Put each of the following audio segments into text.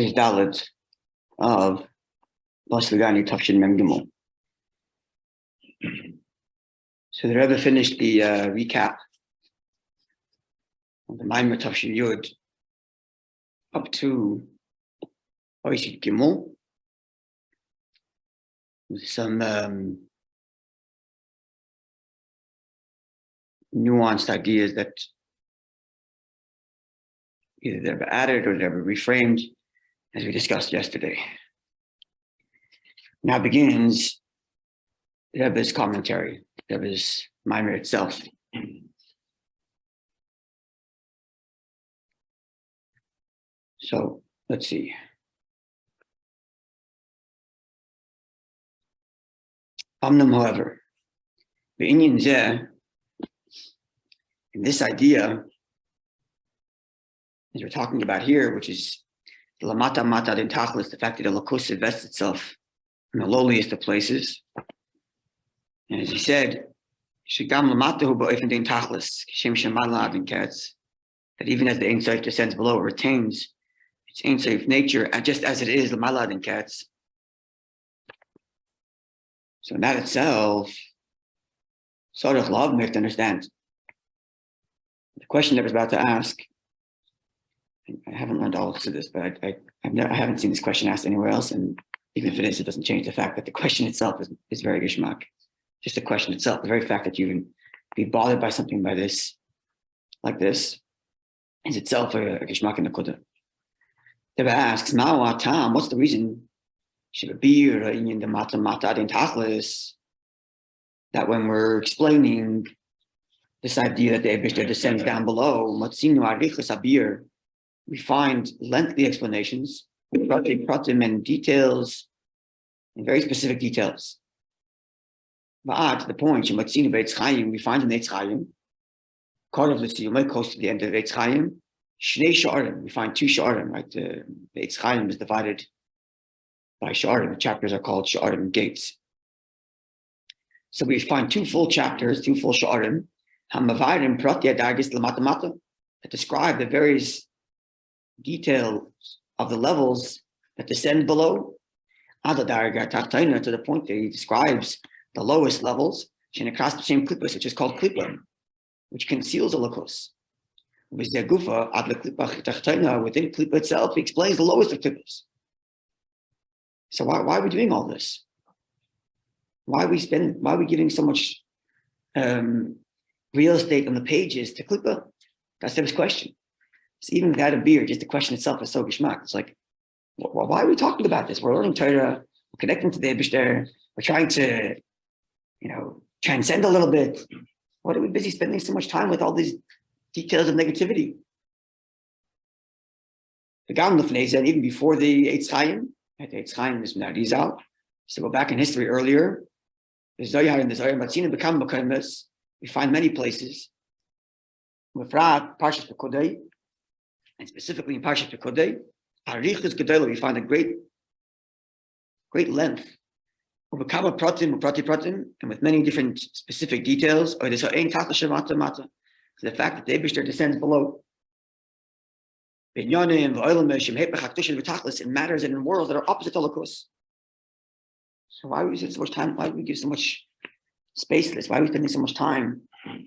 is Dalit of GANI Tafshin Mem Gimel. So the Rebbe finished the recap of the Maamre Tafshin Yud up to Oisid Gimel with some nuanced ideas that either they're added or they're reframed, as we discussed yesterday. Now begins the Rebbe's commentary, the Rebbe's Maamre itself. So let's see. However, in this idea, as we're talking about here, which is the lamata mata din tachlis, the fact that the lakus invests itself in the lowliest of places. And as he said, shigam lamatahu ba'ofen din tachlis, shem shemalad din katz, that even as the Ein Sof descends below, it retains its Ein Sof nature, just as it is l'malad din katz. So in that itself, Sorach Lav, we have to understand. The question that I was about to ask, I haven't learned all of this, but I haven't seen this question asked anywhere else, and even if it is, it doesn't change the fact that the question itself is very gishmak. Just the question itself, the very fact that you can be bothered by something like this, is itself a gishmak in the kudah. The Rebbe asks, Ma'u what's the reason should be in the mata din tachlis, that when we're explaining this idea that the Eibishter descends down below, we find lengthy explanations, pratim and details, and very specific details. But to the point, we find in Eitz Chaim, close to the end of Eitz Chaim, Shnei Sha'arim, we find two Sha'arim, right? The Eitz Chaim is divided by Sha'arim. The chapters are called Sha'arim gates. So we find two full chapters, two full Sha'arim, that describe the various details of the levels that descend below, to the point that he describes the lowest levels, which is called Klippa, which conceals a lakus. Within Klippa itself, he explains the lowest of Klippas. So why are we doing all this? Why are we giving so much real estate on the pages to Klippa? That's his question. So even without a beer, just the question itself is so gishmak. It's like, why are we talking about this? We're learning Torah, we're connecting to the Eibishter, we're trying to, transcend a little bit. Why are we busy spending so much time with all these details of negativity? The Gam Lefnei, even before the Eitz Chaim, the Eitz Chaim is Narizal. So go back in history earlier, the Zohar and the Zohar Matzina become Mekaymes. We find many places. Mefrat, Parshas Pekodei, and specifically in Parshas Pekodei, Arichus Gedolah, we find a great length. Ubekama pratim, and with many different specific details, or the Ein Tachlis Shemata Mata, the fact that the Eibishter descends below. In matters and in worlds that are opposite to Holocaust. So why do we spend so much time? Why do we give so much space to this? Why are we spending so much time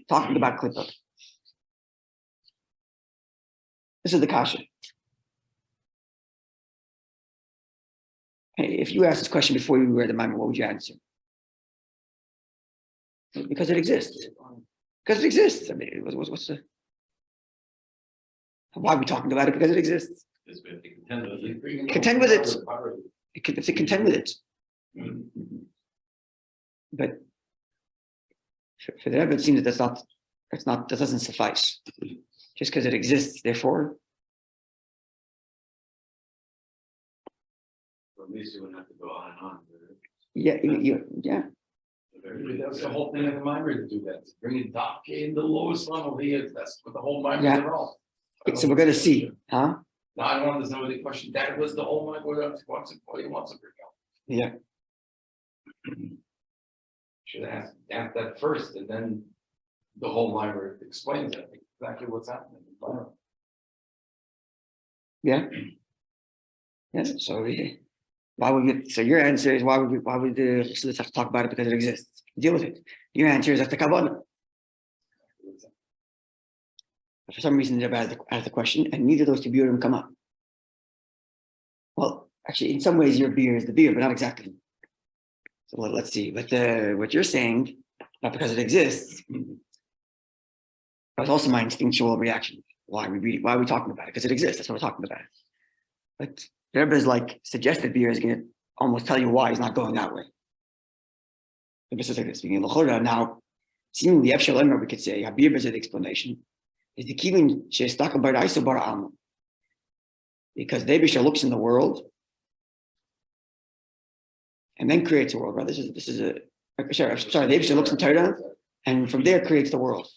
talking about Klippa? This is the kasha. Hey, if you asked this question before you read the Maamre, what would you answer? Because it exists. Because it exists. I mean, what's the? Why are we talking about it? Because it exists. Contend with it. Contend with it. But for the Rebbe, it seems that that doesn't suffice. Just because it exists, therefore. At least you wouldn't have to go on and on. Yeah. That's the whole thing of the Maamre to do that. To bring it down in the lowest level here. That's what the whole Maamre is about. So we're going to see, huh? No, I don't understand the question. That was the whole Maamre. What he wants to bring out. Yeah. Should ask that first, and then the whole Maamre explains it. Exactly what's happening. Yeah. Yeah. So why would you? So your answer is why would the Chassidus have to talk about it because it exists? Deal with it. Your answer is that's the kavanah. But for some reason, the Rabbi asked the question, and neither of those two biurim come up. Well, actually, in some ways, your beer is the beer, but not exactly. So let's see. But what you're saying, not because it exists, that was also my instinctual reaction. Why are we talking about it? Because it exists. That's what we're talking about. But the Rebbe is like suggested beer is going to almost tell you why he's not going that way. The Rebbe says like this. Speaking of L'chora, now, seemingly Efshel Emer, we could say, Habir is the explanation. Is the kivin she'estaka bar iso bar alma. Because the Eibusha looks in the world and then creates a world. Right? This is the Eibusha looks in Torah and from there creates the world.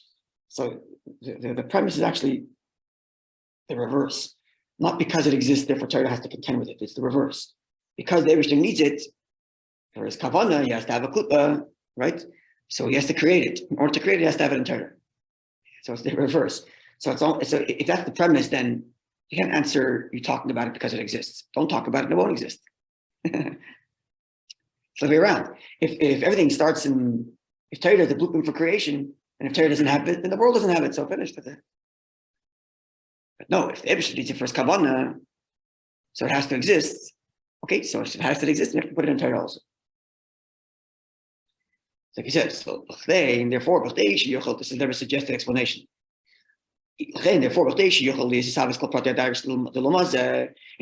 So the premise is actually the reverse. Not because it exists, therefore Torah has to contend with it. It's the reverse. Because the Eibusha needs it for his kavanah, he has to have a klipa, right? So he has to create it. In order to create it, he has to have it in Torah. So it's the reverse. So if that's the premise, then you can't answer you talking about it because it exists. Don't talk about it, it won't exist. It's the way around. If everything starts if Torah is the blueprint for creation, and if Torah doesn't have it, then the world doesn't have it, so finished with it. But no, if the Eibusha needs it for his kavanah, so it has to exist. Okay, so if it has to exist, you have to put it in Torah also. So like he says, so and therefore, this is never suggested explanation. In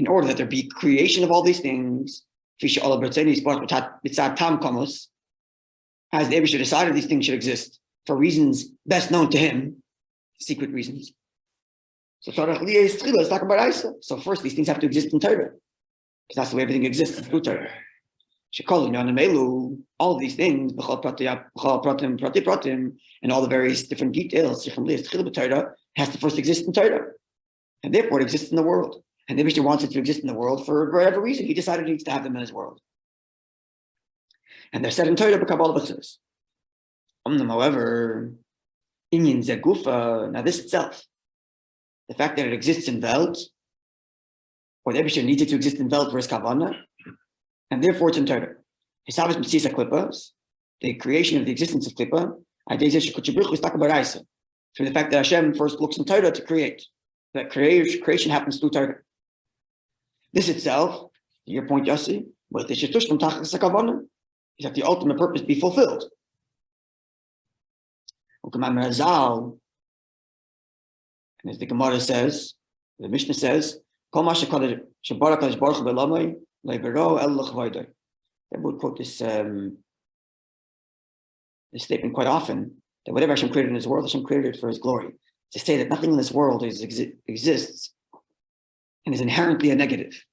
order that there be creation of all these things, as the Eibusha decided these things should exist for reasons best known to him, secret reasons. So first, these things have to exist in Torah, because that's the way everything exists through Torah. All of these things, and all the various different details, has to first exist in Torah, and therefore it exists in the world. And the Eibusha wants it to exist in the world for whatever reason. He decided he needs to have them in his world. And they're said in Torah, however, inyan zegufa, now this itself, the fact that it exists in Welt, or the Eibusha needs it to exist in Welt for his kavanah, and therefore it's in Torah. The creation of the existence of Klippa, from the fact that Hashem first looks in Torah to create. That creation happens through Torah. This itself, your point, Yossi, is that the ultimate purpose be fulfilled. And as the Gemara says, the Mishnah says, I would quote this statement quite often, that whatever Hashem created in his world, Hashem created it for his glory. To say that nothing in this world exists and is inherently a negative.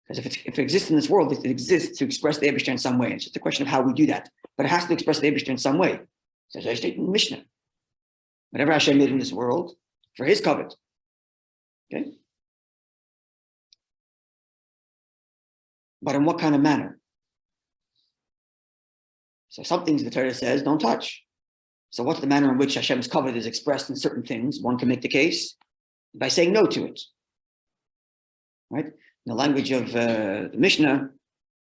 Because if it exists in this world, it exists to express the Eibusha in some way. It's just a question of how we do that. But it has to express the Eibusha in some way. So as I state in the Mishnah, whatever Hashem made in this world, for his covet. Okay? But in what kind of manner? So some things the Torah says don't touch. So what's the manner in which Hashem's covet is expressed in certain things? One can make the case by saying no to it. Right? In the language of the Mishnah,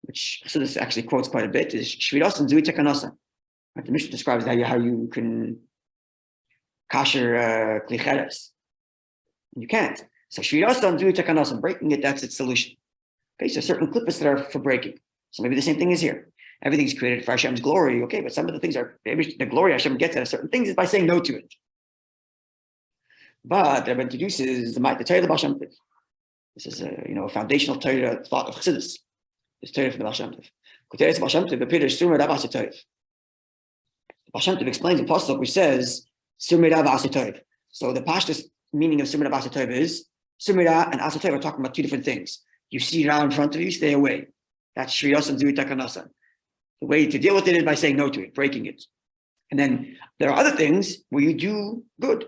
which so this actually quotes quite a bit, is Shviras and Zui Tekanasa. Right? The Mishnah describes how you can kasher klicheres. You can't. So Shviras and Zui Tekanasa, breaking it, that's its solution. Okay, so certain klippas that are for breaking. So maybe the same thing is here. Everything's created for Hashem's glory, okay, but some of the things are, the glory Hashem gets out of certain things is by saying no to it. But the Rebbe introduces the Torah Baal Shem Tov. This is a foundational Torah thought of Chassidus. This Torah from the Baal Shem Tov. The Baal Shem Tov explains in Pasuk which says Sumira v'asitov. So the Pashtus meaning of Sumira v'asitov is Sumira and asitov are talking about two different things. You see Ra in front of you, stay away. That's Shviras and Zui Takanasa. The way to deal with it is by saying no to it, breaking it. And then there are other things where you do good.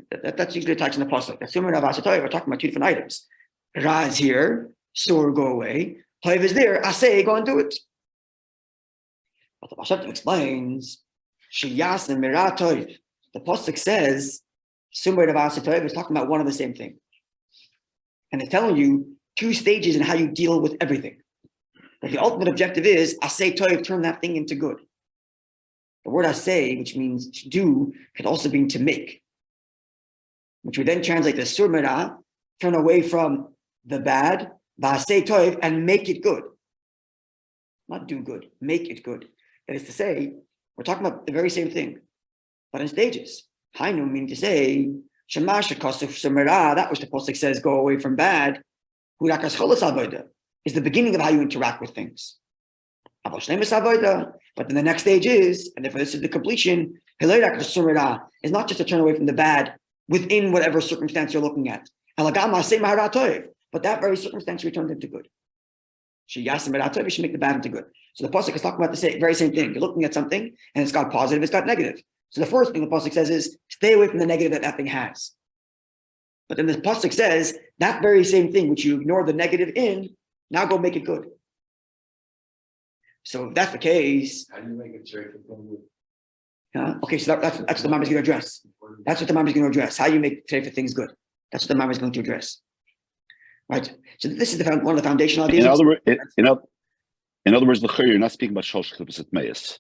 That's usually attached in the pasuk. That's similar to Avasatoy. We're talking about two different items. Ra is here, Sur, go away. Toiv is there, Asay, go and do it. But the Baal Shem Tov explains, Shiyas and Mira Toiv. The pasuk says, similar to Avasatoy is talking about one and the same thing. And it's telling you two stages in how you deal with everything. But the ultimate objective is asay toiv, turn that thing into good. The word asay, which means to do, could also mean to make, which would then translate to surmera, turn away from the bad, asay toiv, and make it good. Not do good, make it good. That is to say, we're talking about the very same thing, but in stages. Hainu meaning to say, Shemash kosuf surmera, that which the pasuk says, go away from bad, hurakas cholas avoda, is the beginning of how you interact with things. But then the next stage is, and therefore this is the completion, is not just to turn away from the bad within whatever circumstance you're looking at. But that very circumstance you turned into good. You should make the bad into good. So the pasuk is talking about the very same thing. You're looking at something and it's got positive, it's got negative. So the first thing the pasuk says is stay away from the negative that thing has. But then the pasuk says that very same thing which you ignore the negative in, now go make it good. So if that's the case, How do you make a trade for things? okay, so that's what the Maamre is going to address. That's what the Maamre is going to address. How you make trade for things good. That's what the Maamre is going to address. Right. So this is one of the foundational ideas. In other words, you're not speaking about Shosh Klippus at Meis.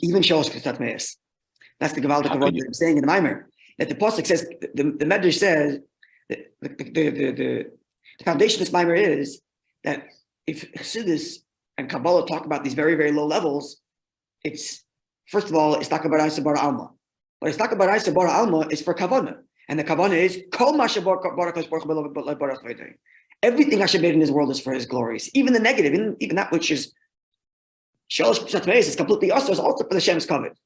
Even Shosh Klippus at Meis. That's the Gavaldik of what I'm saying in the Maamer. That the pasuk says, the Medrash says, the foundation of this Maamer is that if Chassidus and Kabbalah talk about these very, very low levels, it's, first of all, it's talk about Isa Bara Alma. But it's talk about Isa Bara Alma is for Kavanah. And the Kavanah is, everything Hashem made in this world is for his glories. Even the negative, even that which is is completely us, is also for the Hashem's covet.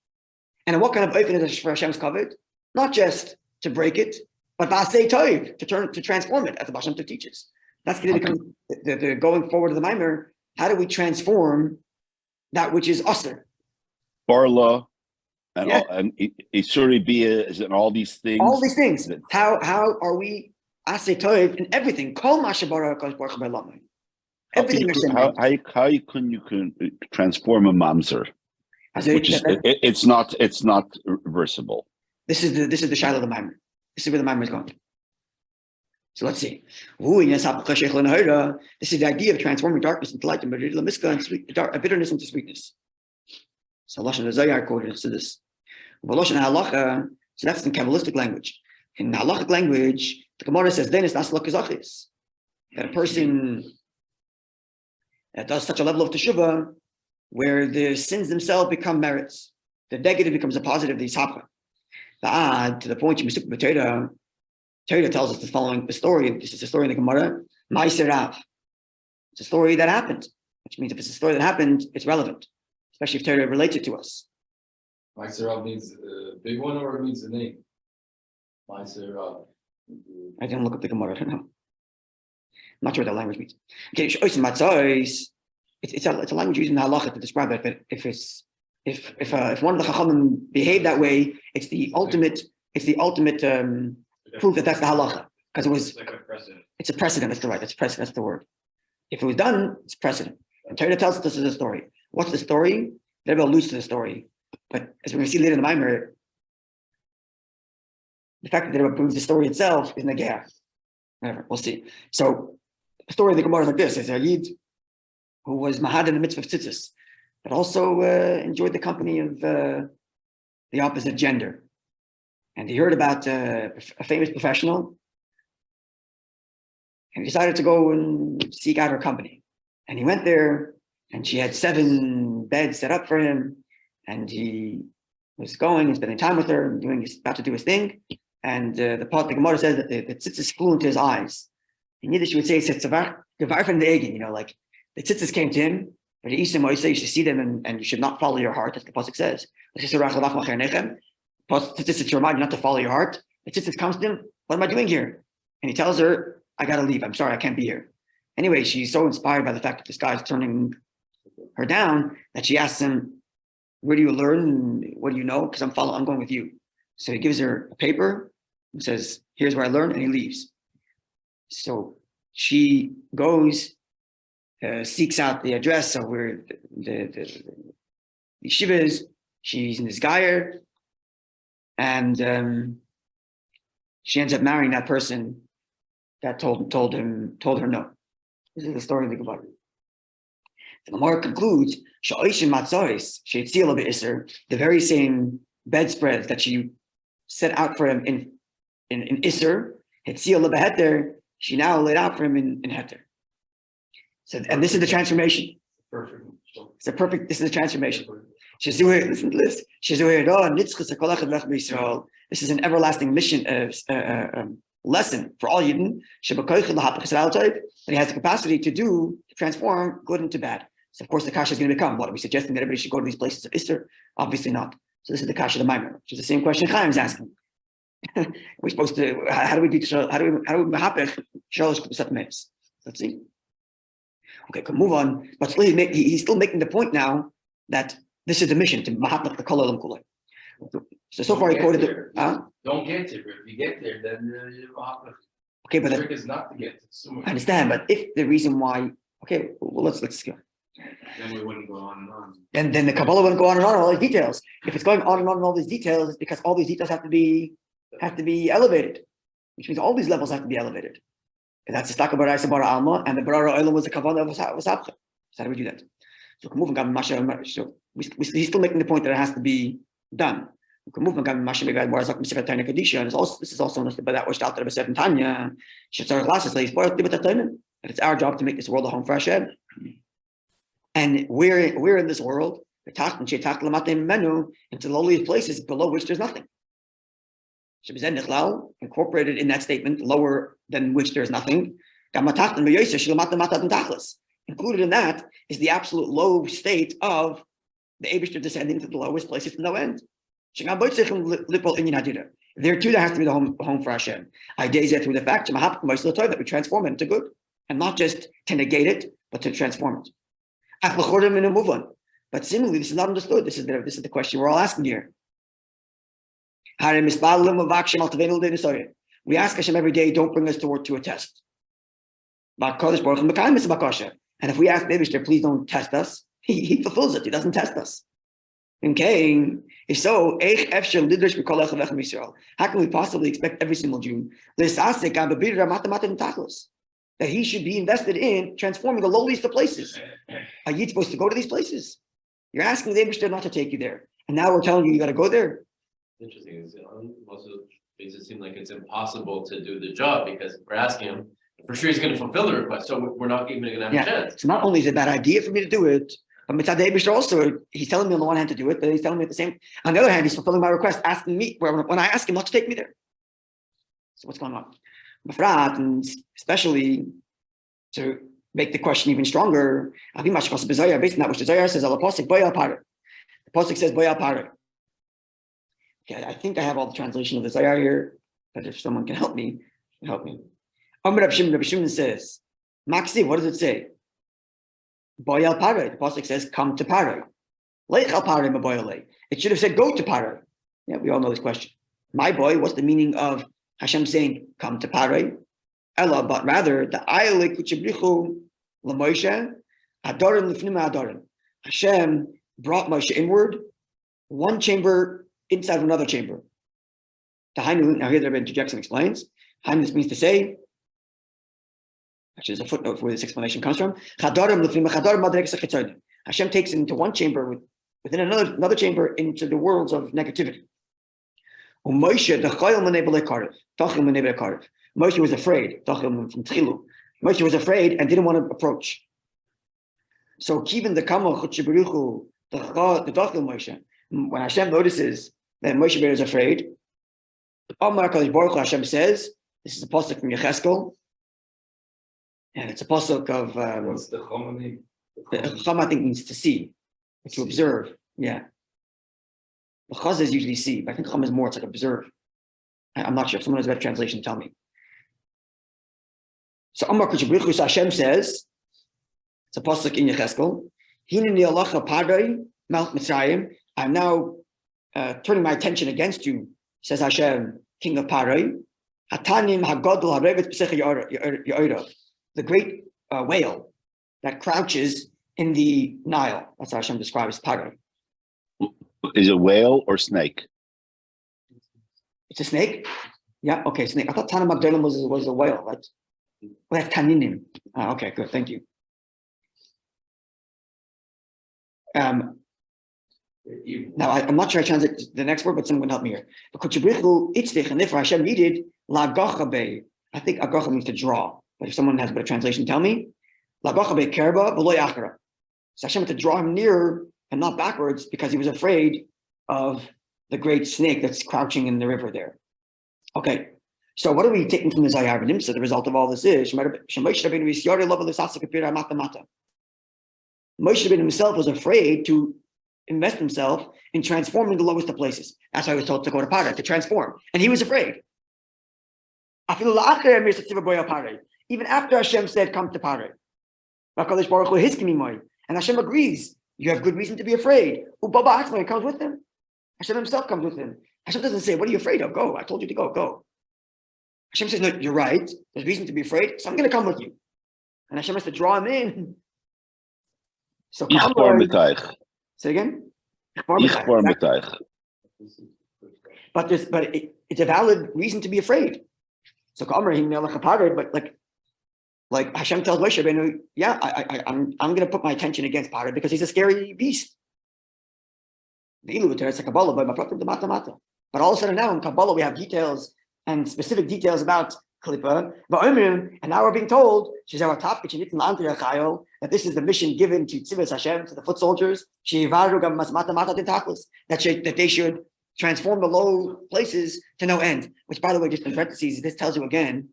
And what kind of oifen is for Hashem's covet? Not just to break it, but ba'asei toiv, to transform it, as the Baal Shem Tov teaches. That's going to become the going forward of the Maamer. How do we transform that which is usher? Barla and Isuri Bia is and all these things. All these things. How are we asay toiv in everything? Kol mashabara HaKadosh Baruch Hu b'Elamai. Everything how you can transform a mamzer, which is it's not reversible. This is the Shiloh of the Maamer. This is where the Maamer is going. So let's see. This is the idea of transforming darkness into light, and bitterness into sweetness. So Lashon Zayar quoted to this. So that's in Kabbalistic language. In halachic language, the Gemara says, "Then it's that a person that does such a level of teshuvah where the sins themselves become merits, the negative becomes a positive, the yisapcha. To the point Torah tells us the story. This is a story in the Gemara. Ma'aser Rav. It's a story that happened, which means if it's a story that happened, it's relevant, especially if Torah relates it to us. Ma'aser Rav means big one, or it means the name? Ma'aser Rav. I didn't look up the Gemara. I don't know. I'm not sure what that language means. Okay, it's a language used in the halacha to describe it. But if one of the chachamim behave that way, it's the ultimate proof that that's the halacha, because it was like a precedent. It's a precedent. That's the right. That's precedent. That's the word. If it was done, it's precedent. And Torah tells us this is a story. What's the story? Rebbe alludes to the story, but as we're going to see later in the Maamer, the fact that Rebbe proves the story itself is negah. Whatever, we'll see. So the story of the Gemara is like this: it's a yid who was mahad in the mitzvah of tzitzis, but also enjoyed the company of the opposite gender. And he heard about a famous professional, and he decided to go and seek out her company. And he went there, and she had 7 beds set up for him, and he was going and spending time with her, and about to do his thing. And the Gemara says that the tzitzis flew into his eyes. In Yiddish, you would say, like the tzitzis came to him, but he said, you should see them and you should not follow your heart, as the pasuk says. Tzitzis to remind you not to follow your heart. The tzitzis comes to him, what am I doing here? And he tells her, I got to leave. I'm sorry, I can't be here. Anyway, she's so inspired by the fact that this guy's turning her down that she asks him, where do you learn? What do you know? Because I'm going with you. So he gives her a paper and says, here's where I learned, and he leaves. So she goes, seeks out the address of where the yeshiva is. She's in this Geyer, and she ends up marrying that person that told her no. This is the story of the Gemara. The Gemara concludes, the very same bedspread that she set out for him in Isser, she now laid out for him in Heter. So, and this is the transformation. Perfect. This is the transformation. Listen to this. This is an everlasting mission, lesson for all Yidden. That he has the capacity to transform good into bad. So of course the kasha is going to become, what are we suggesting that everybody should go to these places of Isser? Obviously not. So this is the kasha of the Maamre, which is the same question Chaim is asking. We're supposed to, how do we mahapech shalosh kusat meis? Let's see. Okay, can move on. But he's still making the point now that this is the mission to mahapech the kol olam kulay. So far he quoted the. Don't get there. If you get there, then you mahapech. Okay, but the trick is not to get there. I understand, but if the reason why, okay, well let's go. Then we wouldn't go on and on. And then the Kabbalah wouldn't go on and on all these details. If it's going on and on in all these details, it's because all these details have to be elevated, which means all these levels have to be elevated. And that's the Staka Baraisa Bara Alma, and the Barara Olam was the Kavanah of Wasabcha. So how do we do that? So we can move on. So he's still making the point that it has to be done. We can move on. This is also understood by that which Alter Rebbe said in Tanya. And it's our job to make this world a home for Hashem. And we're in this world, into the lowliest places below which there's nothing. Incorporated in that statement, lower than which there's nothing. Included in that is the absolute low state of the Eibishter descending to the lowest places to no end. There too, there has to be the home for Hashem. Through the fact that we transform it into good, and not just to negate it, but to transform it. But similarly, this is not understood. This is the question we're all asking here. We ask Hashem every day, don't bring us to a test. And if we ask Eibishter, please don't test us, he fulfills it. He doesn't test us. Okay, if so, how can we possibly expect every single Jew that he should be invested in transforming the lowliest of places? Are you supposed to go to these places? You're asking the Eibishter not to take you there, and now we're telling you got to go there. Interesting. It also makes it seem like it's impossible to do the job because we're asking him. For sure, he's going to fulfill the request, so we're not even going to have a chance. So not only is it a bad idea for me to do it, but Mitzad Eibishter also, he's telling me on the one hand to do it, but he's telling me at the same. On the other hand, he's fulfilling my request, asking me when I ask him not to take me there. So what's going on? And especially to make the question even stronger, based on that which the Zohar says, the Pasuk says Boyal Pare. Okay, I think I have all the translation of the Zohar here, but if someone can help me, help me. Rabbi Shimon says, Maxi, what does it say? Boyal Pare. The Pasuk says, come to Pare. Leichal Pare Maboyale. It should have said, go to Pare. Yeah, we all know this question. My boy, what's the meaning of Hashem saying, come to Pare? Ella, but rather, the Ayale Kuchibrichu Lamoisha, Adorim Lifnima Adorim. Hashem brought Moshe inward, one chamber inside of another chamber. Now here the Rabbi interjects and explains. This means to say, actually, there's a footnote for where this explanation comes from. Hashem takes it into one chamber within another chamber into the worlds of negativity. Moshe was afraid. Moshe was afraid and didn't want to approach. So even the Moshe, when Hashem notices that Moshe is afraid, Hashem says, this is a pasuk from Yecheskel, and it's a pasuk of What's the Chom? The Chom, I think, means to see, to observe. Yeah. The Chaz is usually see, but I think Chom is more, it's like observe. I'm not sure. If someone has a better translation, tell me. So Amar Kuchibrichu, Hashem says, it's a pasuk in Yecheskel, Hineni alacha padai Malch Mitzrayim. I'm now turning my attention against you, says Hashem, King of Parai. Hatanim hagadol harevet b'sech yo'ira. The great whale that crouches in the Nile. That's how Hashem describes Parai. Is it whale or snake? It's a snake? Yeah, okay, snake. I thought Tanim Magdalim was a whale, right? Well, that's taninim. Okay, good. Thank you. Now, I'm not sure I translate the next word, but someone help me here. And therefore Hashem needed lagachabe. I think agacha means to draw. But if someone has a better translation, tell me. Lagachabe kerba v'lo yachara. So Hashem had to draw him nearer and not backwards because he was afraid of the great snake that's crouching in the river there. Okay, so what are we taking from the Zayar B'Nimsa? The result of all this is Moshe Rabbeinu himself was afraid to invest himself in transforming the lowest of places. That's why he was told to go to Paray, to transform. And he was afraid. Even after Hashem said, come to Paray. And Hashem agrees, you have good reason to be afraid. He comes with him. Hashem himself comes with him. Hashem doesn't say, what are you afraid of? Go. I told you to go. Go. Hashem says, no, you're right. There's reason to be afraid, so I'm going to come with you. And Hashem has to draw him in. So say again? But it's a valid reason to be afraid. So but like Hashem tells Moshe Rabbeinu, yeah, I'm going to put my attention against Paray because he's a scary beast. But all of a sudden now in Kabbalah we have details and specific details about Klippa, and now we're being told that this is the mission given to Tzivos Hashem, to the foot soldiers, that they should transform the low places to no end. Which, by the way, just in parentheses, this tells you again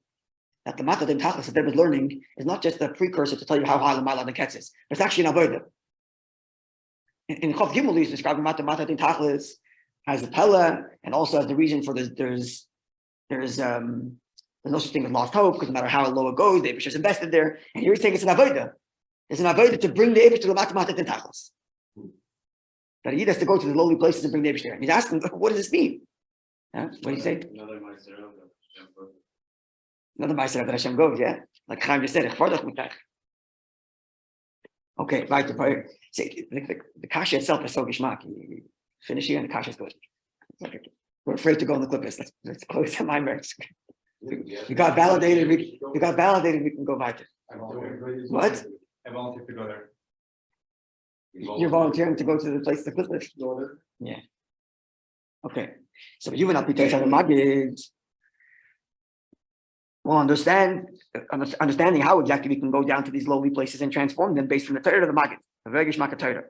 that the Mata Din Tachlis that they was learning is not just a precursor to tell you how high the Ma'ala Din Ketz is, but it's actually an avodah. In Chav Gimel, he's describing Mata Din Tachlis as the Pella, and also as the reason for this. There's no such thing as lost hope, because no matter how low it goes, the Eibush is invested there. And here he's saying it's an avodah. It's an avodah to bring the Eibush to the Mata Din Tachlis. That he has to go to the lowly places and bring the Eibush there. And he's asking, what does this mean? What do you say? Another Ma'aser that Hashem goes, yeah? Like Chaim just said, okay, right. The kasha itself is so gishmak. You finish here and the kasha is good. We're afraid to go in the clippers. Let's close the Maamre. We got validated. We can go weiter. What? I volunteer to go there. You're volunteering to go to the place to clippers. Yeah. Okay. So you will not be taking the Magid. Well, understanding how exactly we can go down to these lowly places and transform them based on the Torah of the Magid, the very Gishmak Torah.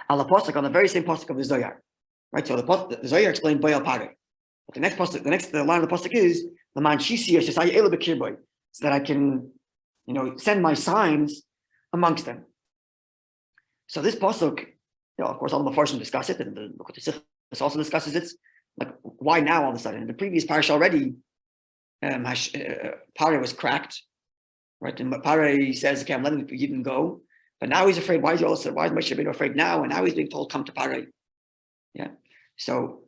Al Pasuk on the very same Pasuk of the Zohar, right? So the Zohar explained Boyal Paray. But the next line of the Pasuk is the Man Shisi Shesai Ela Bekirboy, so that I can, send my signs amongst them. So this Pasuk, of course, all the Mefarshim discuss it, and the This also discusses it. Like, why now all of a sudden? In the previous parish already, Paray was cracked, right? And Paray says, okay, I'm letting the Yidden go. But now he's afraid. Why is Moshe Rabbeinu afraid now? And now he's being told, come to Paray. Yeah. So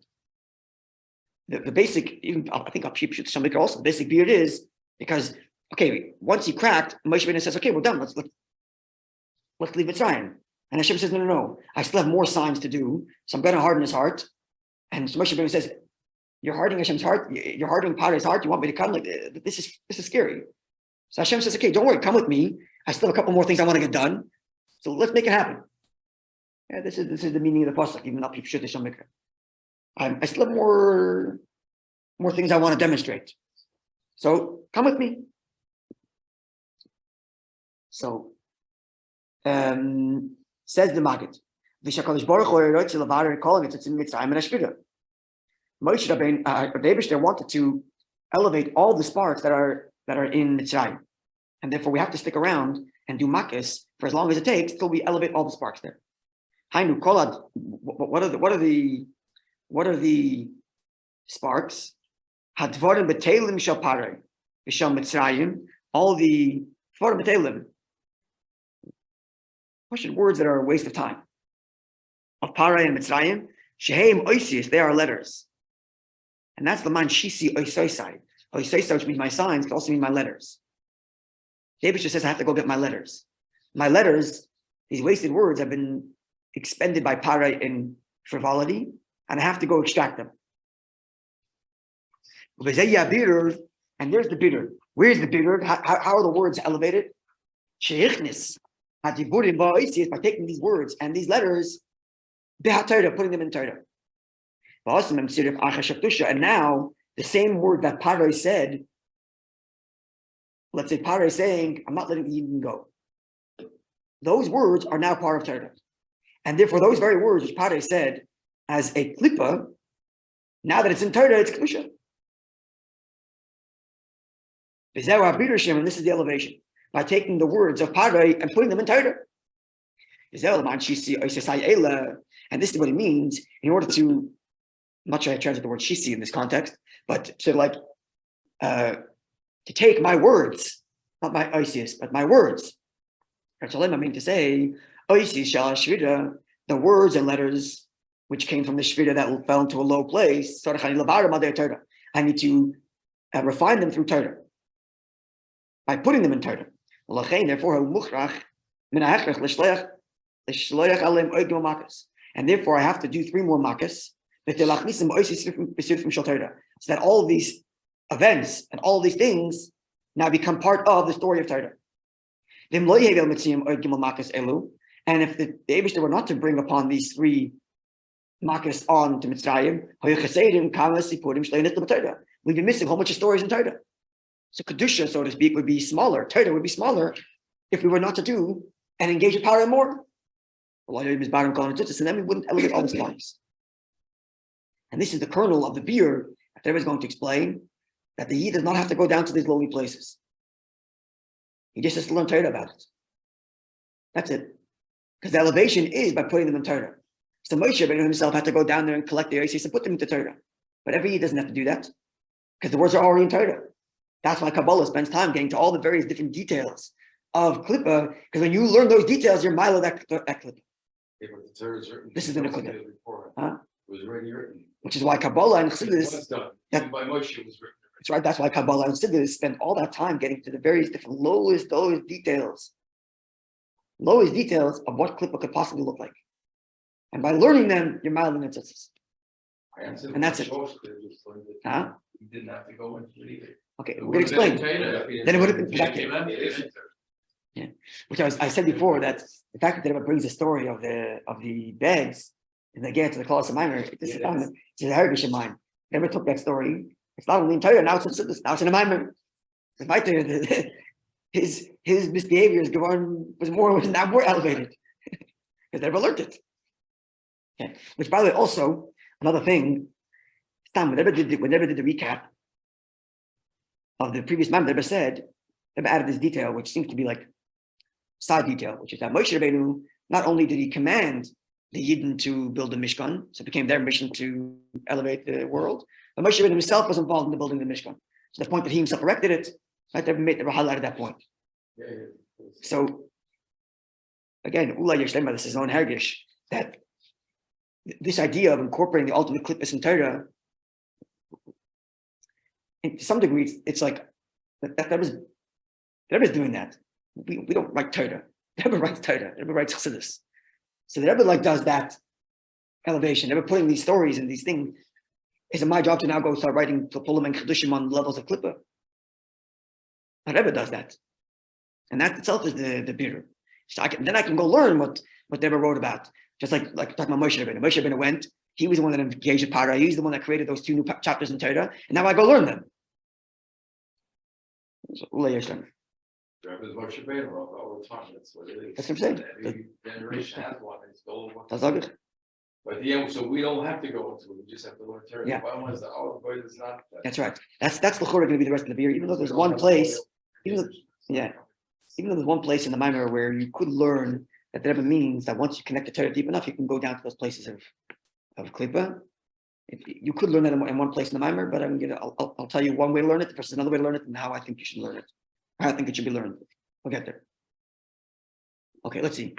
the basic, even I think also the basic beard is because, okay, once he cracked, Moshe Rabbeinu says, okay, we're done. Let's leave Mitzrayim. And Hashem says, no. I still have more signs to do. So I'm going to harden his heart. And so Moshe Rabbeinu says, you're hardening Hashem's heart. You're hardening Paray's heart. You want me to come? Like, this is scary. So Hashem says, okay, don't worry. Come with me. I still have a couple more things I want to get done. So let's make it happen. Yeah, this is the meaning of the pasuk. Even up I still have more things I want to demonstrate. So come with me. So says the Maggid, V'shakadosh Baruch Hu wrote to Levi calling it in Mitzrayim and Ashvida. Moshe Rabbeinu wanted to elevate all the sparks that are in Mitzrayim, and therefore we have to stick around and do makkos for as long as it takes till we elevate all the sparks there. Hainu kolad. What are the sparks? Hadvarim b'teilim shel Paray v'shel Mitzrayim. All the dvarim b'teilim. Words that are a waste of time. Of Paray and Mitzrayim, sheheim oisius, they are letters, and that's the man shisi oisoisai. Oisoisai, which means my signs, can also mean my letters. David just says I have to go get my letters. My letters, these wasted words, have been expended by Paray in frivolity, and I have to go extract them. And there's the bitter. Where's the bigger? How are the words elevated? Sheichnis. By taking these words and these letters, putting them in Torah. And now the same word that Paro said, let's say Paro is saying, I'm not letting the Yidden go. Those words are now part of Torah. And therefore those very words which Paro said as a klippa, now that it's in Torah, it's kedusha. And this is the elevation. By taking the words of Paro and putting them in Torah. And this is what it means in order to, I'm not sure I translate the word shisi in this context, but to take my words, not my oisius, but my words. I mean to say, the words and letters which came from the shvira that fell into a low place, I need to refine them through Torah by putting them in Torah. Therefore, and therefore I have to do 3 more makas, so that all of these events and all of these things now become part of the story of Torah. And if the Eibishter were not to bring upon these 3 makas on to Mitzrayim, we'd be missing a whole bunch of stories in Torah. So Kedusha, so to speak, would be smaller. Torah would be smaller if we were not to do and engage with power more. And then we wouldn't elevate all these lives. And this is the kernel of the beer that Rebbe is going to explain, that the Yid does not have to go down to these lowly places. He just has to learn Torah about it. That's it. Because the elevation is by putting them in Torah. So Moshe Rabbeinu himself had to go down there and collect the Yosef and put them into Torah. But every Yid doesn't have to do that, because the words are already in Torah. That's why Kabbalah spends time getting to all the various different details of Klippa, because when you learn those details, you're milo that Klippa. Yeah, but the Torah is written. This is the Nekuda. It was already written. Which is why Kabbalah and Chassidus. Even by Moshe it was written. That's right. That's why Kabbalah and Chassidus spend all that time getting to the various different lowest details of what Klippa could possibly look like. And by learning them, you're milo and tzitzis. And that's it. You didn't have to go into it either. Okay, we're going to explain. Then it would have been exactly. Yeah, which I said before, that the fact that Rebbe brings the story of the beds and they get to the Klaus of Maamer, it's a heritage of mine. Rebbe took that story. It's not only in Torah, now it's in a Maamer. His misbehavior was now more elevated because Rebbe learned it. Okay. Which, by the way, also another thing. When Rebbe did the recap of the previous Maamer, Rebbe said, Rebbe added this detail, which seems to be like side detail, which is that Moshe Rabbeinu, not only did he command the Yidden to build a Mishkan, so it became their mission to elevate the world, but Moshe Rabbeinu himself was involved in the building of the Mishkan. So the point that he himself erected it, right, they highlighted that point. So again, Ula Yeshlema, this is his own heritage, that this idea of incorporating the ultimate Klippas in Torah, and to some degree, it's like that Rebbe's doing that. We don't write Torah. The Rebbe writes Torah. The Rebbe writes Chassidus. So the Rebbe does that elevation. The Rebbe putting these stories and these things. Is it my job to now go start writing Pulim and Chedushim on levels of Klippa? The Rebbe does that, and that itself is the beer. So then I can go learn what the Rebbe wrote about. Just like talking about Moshe Rabbeinu. Moshe Rabbeinu went. He was the one that engaged with Parah. He's the one that created those 2 new chapters in Torah, and now I go learn them. So, Rebbe's Moshe Rabbeinu all the time. That's what it is. That's what I'm saying. Every generation has one. It's gold one. That's all good. But yeah, so we don't have to go into it. We just have to learn Torah. Yeah. The bottom line is that is not. That's right. That's the Chorah going to be the rest of the beer. Even though there's one place, even though there's one place in the Maamer where you could learn that the Rebbe means that once you connect the Torah deep enough, you can go down to those places of Klippa. You could learn that in one place in the Maamer, but I'll tell you one way to learn it versus another way to learn it, and how I think you should learn it. How I think it should be learned. We'll get there. Okay, let's see.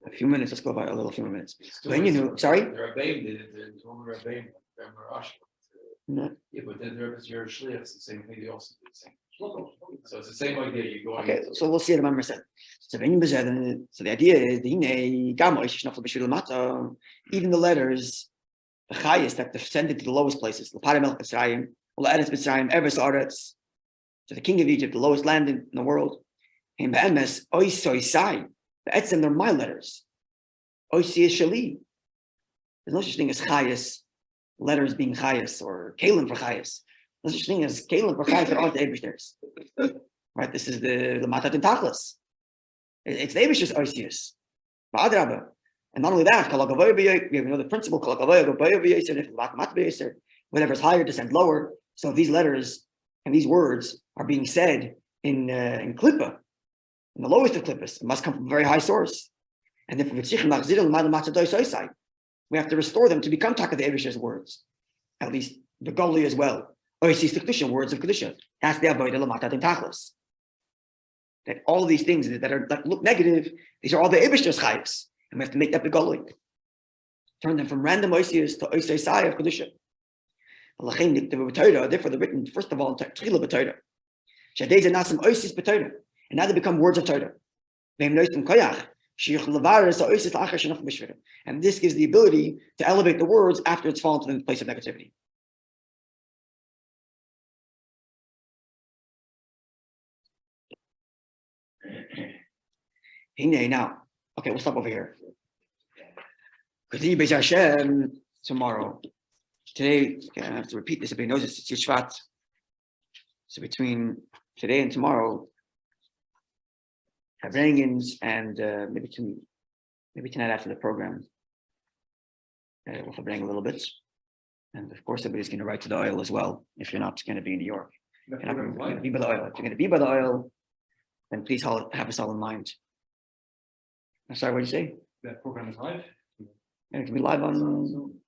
A few minutes. Let's go by a few more minutes. When sorry? Rabbi did it. Rabbi, no. Yeah, but then there is your shliach. It's the same thing. They also do the same. So it's the same idea. You go. Okay, so we'll see what the Maamer said. So the idea is even the letters, the chayis that descended to the lowest places, to the king of Egypt, the lowest land in the world. And be'emes, oisoi sai. Be'etzem, they're my letters. Oisi is shali. There's no such thing as chayas, letters being chayas, or kalim for chayas. No such thing as kalim for chayas that aren't the Eibishter's. Right? This is the matat and tachlis. It's the Eibishter's oisius. Ba'adraba. And not only that, we have another principle, whatever is higher descend lower. So if these letters and these words are being said in klippa, in the lowest of klippas, it must come from a very high source. And if we have to restore them to become taka the Eibishter's words, at least the Goli as well. Words of Kedusha. That's the avodah l'matat and tachlis. That all these things that look negative, these are all the Eibishter's chayes. And we have to make that begoloi. Turn them from random oisias to oisai sai of Kedusha. Therefore, they're written, first of all, in Tchila b'Torah. Shadei nasim oisis b'Torah. And now they become words of Torah. And this gives the ability to elevate the words after it's fallen to the place of negativity. Now, okay, we'll stop over here. Because Hashem tomorrow. Today, I have to repeat this. Everybody knows it's Yishvat. So between today and tomorrow, Havrangans and maybe tonight after the program, we'll bring a little bit. And of course, everybody's going to write to the oil as well. If you're not going to be in New York, you're not going to be by the oil. If you're going to be by the oil, then please have us all in mind. I'm sorry, what did you say? That program is live? Yeah, it can be live on Zoom.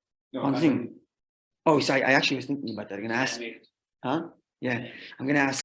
Oh, sorry, I actually was thinking about that. I'm going to ask. Huh? Yeah, I'm going to ask.